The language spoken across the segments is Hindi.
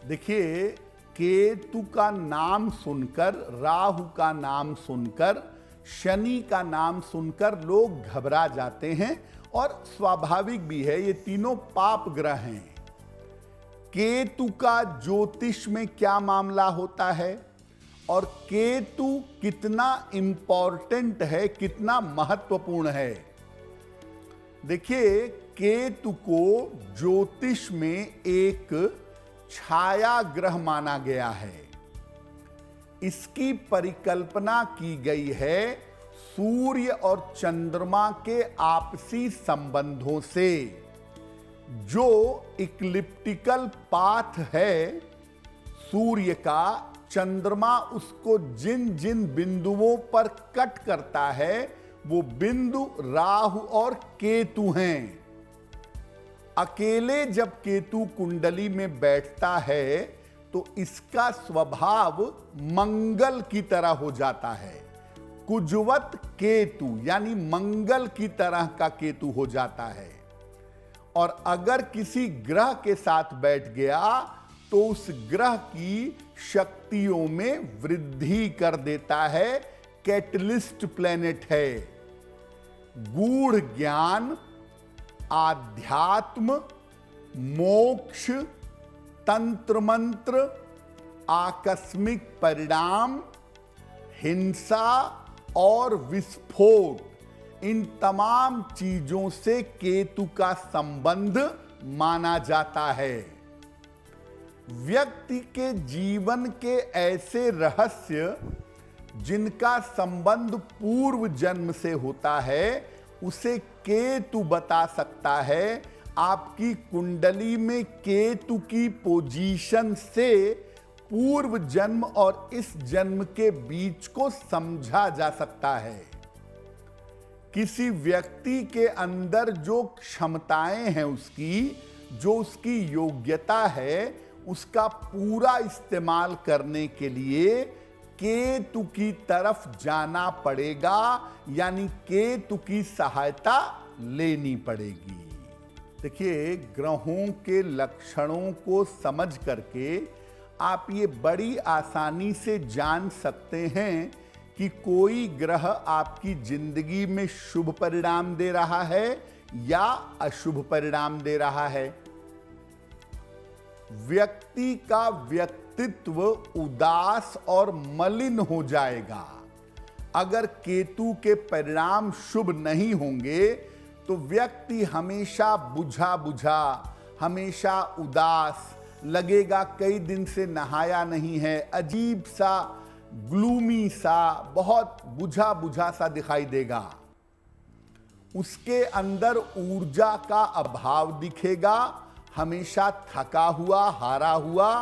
देखिए, केतु का नाम सुनकर, राहु का नाम सुनकर, शनि का नाम सुनकर लोग घबरा जाते हैं और स्वाभाविक भी है, ये तीनों पाप ग्रह हैं। केतु का ज्योतिष में क्या मामला होता है और केतु कितना इंपॉर्टेंट है, कितना महत्वपूर्ण है। देखिए, केतु को ज्योतिष में एक छाया ग्रह माना गया है। इसकी परिकल्पना की गई है सूर्य और चंद्रमा के आपसी संबंधों से। जो इक्लिप्टिकल पाथ है सूर्य का, चंद्रमा उसको जिन जिन बिंदुओं पर कट करता है वो बिंदु राहु और केतु हैं। अकेले जब केतु कुंडली में बैठता है तो इसका स्वभाव मंगल की तरह हो जाता है। कुजवत केतु यानी मंगल की तरह का केतु हो जाता है। और अगर किसी ग्रह के साथ बैठ गया तो उस ग्रह की शक्तियों में वृद्धि कर देता है। कैटलिस्ट प्लेनेट है। गूढ़ ज्ञान, आध्यात्म, मोक्ष, तंत्र मंत्र, आकस्मिक परिणाम, हिंसा और विस्फोट, इन तमाम चीजों से केतु का संबंध माना जाता है। व्यक्ति के जीवन के ऐसे रहस्य जिनका संबंध पूर्व जन्म से होता है उसे केतु बता सकता है। आपकी कुंडली में केतु की पोजीशन से पूर्व जन्म और इस जन्म के बीच को समझा जा सकता है। किसी व्यक्ति के अंदर जो क्षमताएं हैं, जो उसकी योग्यता है, उसका पूरा इस्तेमाल करने के लिए केतु की तरफ जाना पड़ेगा, यानी केतु की सहायता लेनी पड़ेगी। देखिए, ग्रहों के लक्षणों को समझ करके आप ये बड़ी आसानी से जान सकते हैं कि कोई ग्रह आपकी जिंदगी में शुभ परिणाम दे रहा है या अशुभ परिणाम दे रहा है। व्यक्ति का व्यक्तित्व उदास और मलिन हो जाएगा। अगर केतु के परिणाम शुभ नहीं होंगे तो व्यक्ति हमेशा बुझा बुझा, हमेशा उदास लगेगा, कई दिन से नहाया नहीं है, अजीब सा, ग्लूमी सा, बहुत बुझा बुझा सा दिखाई देगा। उसके अंदर ऊर्जा का अभाव दिखेगा, हमेशा थका हुआ, हारा हुआ,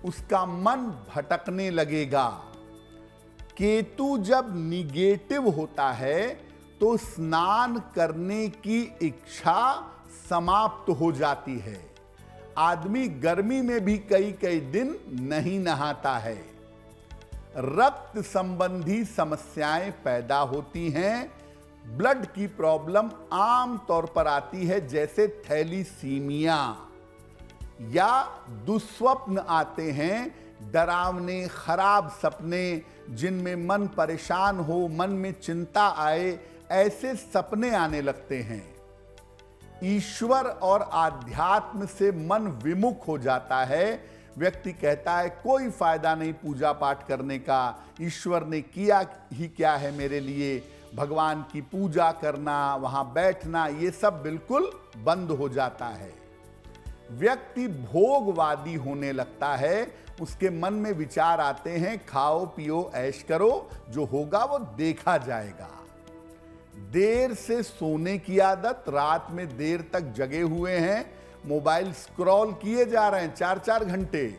उसका मन भटकने लगेगा। केतु जब निगेटिव होता है तो स्नान करने की इच्छा समाप्त हो जाती है। आदमी गर्मी में भी कई कई दिन नहीं नहाता है। रक्त संबंधी समस्याएं पैदा होती हैं। ब्लड की प्रॉब्लम आम तौर पर आती है, जैसे थैलीसीमिया, या दुस्वप्न आते हैं, डरावने खराब सपने जिनमें मन परेशान हो, मन में चिंता आए, ऐसे सपने आने लगते हैं। ईश्वर और आध्यात्म से मन विमुख हो जाता है। व्यक्ति कहता है कोई फायदा नहीं पूजा पाठ करने का, ईश्वर ने किया ही क्या है मेरे लिए। भगवान की पूजा करना, वहां बैठना, ये सब बिल्कुल बंद हो जाता है। व्यक्ति भोगवादी होने लगता है। उसके मन में विचार आते हैं खाओ पियो ऐश करो, जो होगा वो देखा जाएगा। देर से सोने की आदत, रात में देर तक जगे हुए हैं, मोबाइल स्क्रॉल किए जा रहे हैं 4-4 घंटे,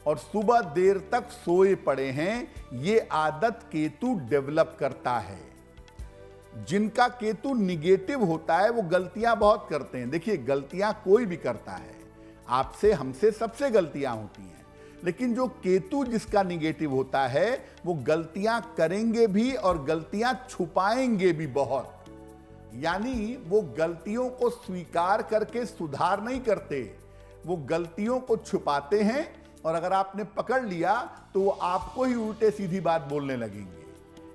और सुबह देर तक सोए पड़े हैं, ये आदत केतु डेवलप करता है। जिनका केतु निगेटिव होता है वो गलतियां बहुत करते हैं। देखिए, गलतियां कोई भी करता है, आपसे हमसे सबसे गलतियां होती हैं, लेकिन जो केतु जिसका निगेटिव होता है वो गलतियां करेंगे भी और गलतियां छुपाएंगे भी बहुत। यानी वो गलतियों को स्वीकार करके सुधार नहीं करते, वो गलतियों को छुपाते हैं और अगर आपने पकड़ लिया तो वो आपको ही उल्टे सीधी बात बोलने लगेंगे।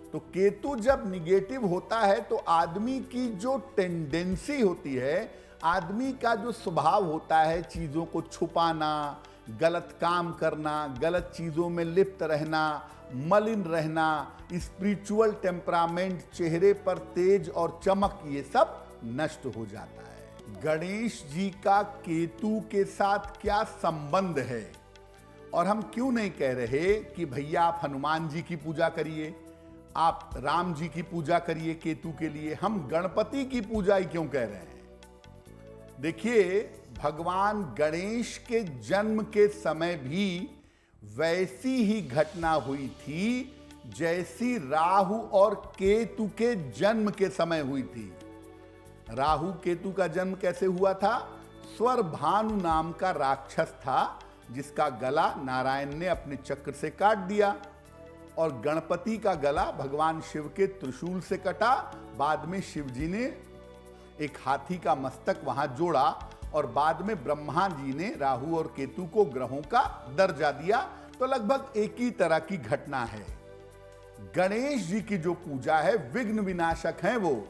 तो केतु जब निगेटिव होता है तो आदमी की जो टेंडेंसी होती है, आदमी का जो स्वभाव होता है, चीजों को छुपाना, गलत काम करना, गलत चीजों में लिप्त रहना, मलिन रहना, स्पिरिचुअल टेम्परामेंट, चेहरे पर तेज और चमक, ये सब नष्ट हो जाता है। गणेश जी का केतु के साथ क्या संबंध है? और हम क्यों नहीं कह रहे कि भैया आप हनुमान जी की पूजा करिए, आप राम जी की पूजा करिए केतु के लिए, हम गणपति की पूजा ही क्यों कह रहे हैं? देखिए, भगवान गणेश के जन्म के समय भी वैसी ही घटना हुई थी जैसी राहु और केतु के जन्म के समय हुई थी। राहु केतु का जन्म कैसे हुआ था? स्वरभानु नाम का राक्षस था जिसका गला नारायण ने अपने चक्र से काट दिया, और गणपति का गला भगवान शिव के त्रिशूल से कटा। बाद में शिव जी ने एक हाथी का मस्तक वहां जोड़ा, और बाद में ब्रह्मा जी ने राहु और केतु को ग्रहों का दर्जा दिया। तो लगभग एक ही तरह की घटना है। गणेश जी की जो पूजा है, विघ्न विनाशक हैं वो,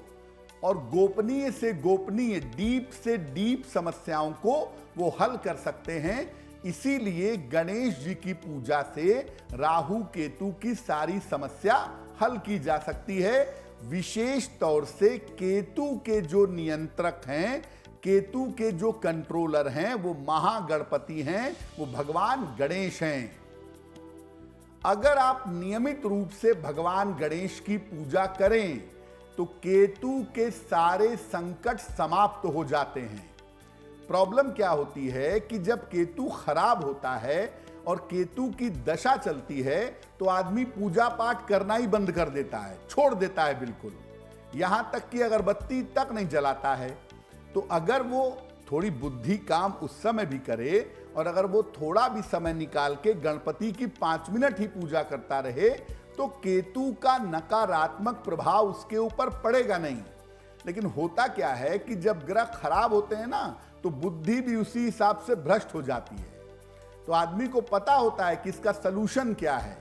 और गोपनीय से गोपनीय, डीप से डीप समस्याओं को वो हल कर सकते हैं। इसीलिए गणेश जी की पूजा से राहु केतु की सारी समस्या हल की जा सकती है। विशेष तौर से केतु के जो नियंत्रक हैं, केतु के जो कंट्रोलर हैं, वो महागणपति हैं, वो भगवान गणेश हैं। अगर आप नियमित रूप से भगवान गणेश की पूजा करें तो केतु के सारे संकट समाप्त हो जाते हैं। प्रॉब्लम क्या होती है कि जब केतु खराब होता है और केतु की दशा चलती है तो आदमी पूजा पाठ करना ही बंद कर देता है, छोड़ देता है बिल्कुल। यहां तक कि अगरबत्ती तक नहीं जलाता है। तो अगर वो थोड़ी बुद्धि काम उस समय भी करे, और अगर वो थोड़ा भी समय निकाल के गणपति की 5 मिनट ही पूजा करता रहे, तो केतु का नकारात्मक प्रभाव उसके ऊपर पड़ेगा नहीं। लेकिन होता क्या है कि जब ग्रह खराब होते हैं ना, तो बुद्धि भी उसी हिसाब से भ्रष्ट हो जाती है। तो आदमी को पता होता है कि इसका सलूशन क्या है,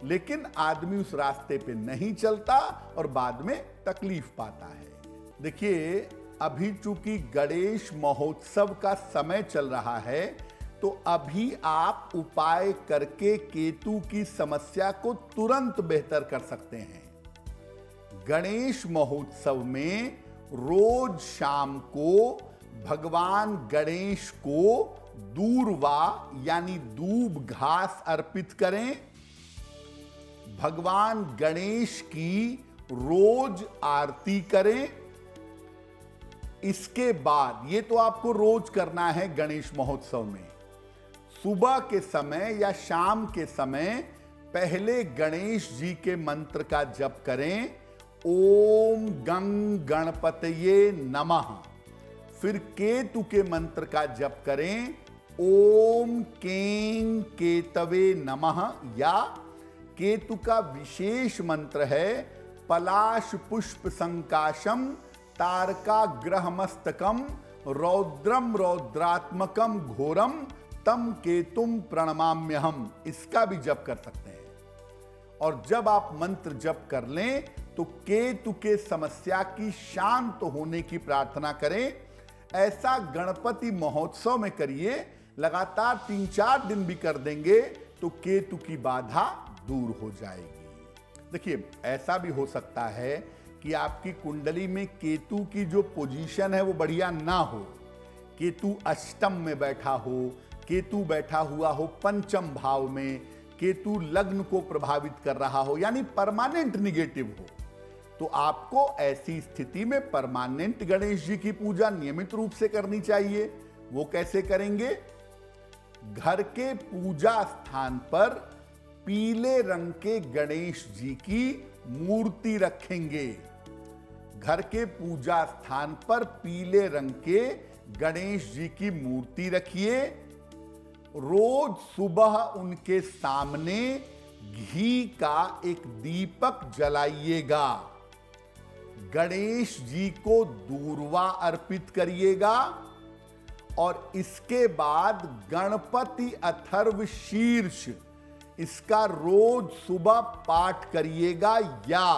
लेकिन आदमी उस रास्ते पे नहीं चलता और बाद में तकलीफ पाता है। देखिए, अभी चूंकि गणेश महोत्सव का समय चल रहा है, तो अभी आप उपाय करके केतु की समस्या को तुरंत बेहतर कर सकते हैं। गणेश महोत्सव में रोज शाम को भगवान गणेश को दूर्वा यानी दूब घास अर्पित करें। भगवान गणेश की रोज आरती करें। इसके बाद, ये तो आपको रोज करना है गणेश महोत्सव में, सुबह के समय या शाम के समय पहले गणेश जी के मंत्र का जप करें, ओम गंग गणपतये नमः। फिर केतु के मंत्र का जप करें, ओम कें केतवे नमः, या केतु का विशेष मंत्र है पलाश पुष्प संकाशम तारका ग्रहमस्तकम रौद्रम रौद्रात्मकम घोरम तम केतुम प्रणमाम्यहम। इसका भी जप कर सकते हैं। और जब आप मंत्र जप कर लें तो केतु के समस्या की शांत होने की प्रार्थना करें। ऐसा गणपति महोत्सव में करिए, लगातार 3-4 दिन भी कर देंगे तो केतु की बाधा दूर हो जाएगी। देखिए, ऐसा भी हो सकता है कि आपकी कुंडली में केतु की जो पोजीशन है वो बढ़िया ना हो। केतु अष्टम में बैठा हो, केतु बैठा हुआ हो पंचम भाव में, केतु लग्न को प्रभावित कर रहा हो, यानी परमानेंट निगेटिव हो। तो आपको ऐसी स्थिति में परमानेंट गणेश जी की पूजा नियमित रूप से करनी चाहिए। वो कैसे करेंगे? घर के पूजा स्थान पर पीले रंग के गणेश जी की मूर्ति रखेंगे। घर के पूजा स्थान पर पीले रंग के गणेश जी की मूर्ति रखिए। रोज सुबह उनके सामने घी का एक दीपक जलाइएगा। गणेश जी को दूर्वा अर्पित करिएगा और इसके बाद गणपति अथर्व शीर्ष, इसका रोज सुबह पाठ करिएगा, या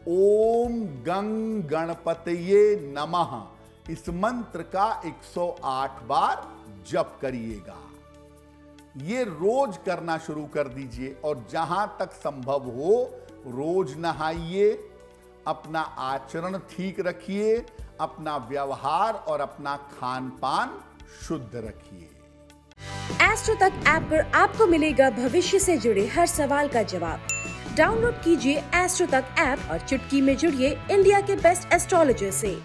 ओम गंग गणपतये नमः, इस मंत्र का 108 बार जप करिएगा। ये रोज करना शुरू कर दीजिए और जहां तक संभव हो रोज नहाइए, अपना आचरण ठीक रखिए, अपना व्यवहार और अपना खान पान शुद्ध रखिए। एस्ट्रो तक ऐप पर आपको मिलेगा भविष्य से जुड़े हर सवाल का जवाब। डाउनलोड कीजिए एस्ट्रो तक ऐप और चुटकी में जुड़िए इंडिया के बेस्ट एस्ट्रोलॉजर से।